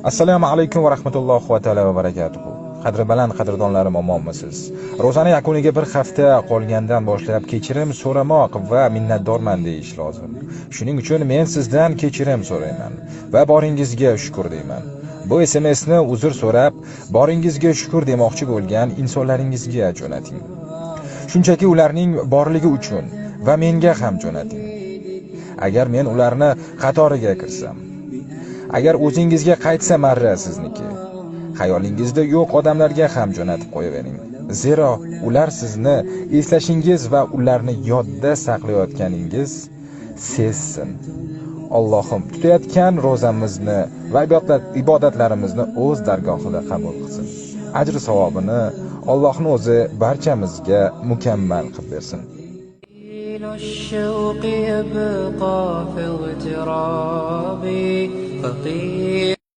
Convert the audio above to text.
Assalomu alaykum va rahmatullohi va taala va barakatuh. Qadri baland qadrdonlarim, omonmisiz? Ro'zani yakuniga bir hafta qolgandan boshlab kechirim so'ramoq va minnatdorman deyish lozim. Shuning uchun men sizdan kechirim so'rayman va boringizga shukr deyman. Bu SMSni uzr so'rab, boringizga shukr demoqchi bo'lgan insonlaringizga jo'nating. Shunchaki ularning borligi uchun va menga ham jo'nating. Agar men ularni qatoriga kirsam, agar o'zingizga qaytsa marra sizniki, xayolingizda yo'q odamlarga ham jo'natib qo'yavering. Zero ular sizni eslashingiz va ularni yodda saqlayotganingiz sezsin. Allohim tutayotgan ro'zamizni va ibodatlarimizni o'z dargohida qabul qilsin. Ajr savobini Allohning o'zi barchamizga mukammal qilib bersin. الشوق يبقى في اغترابي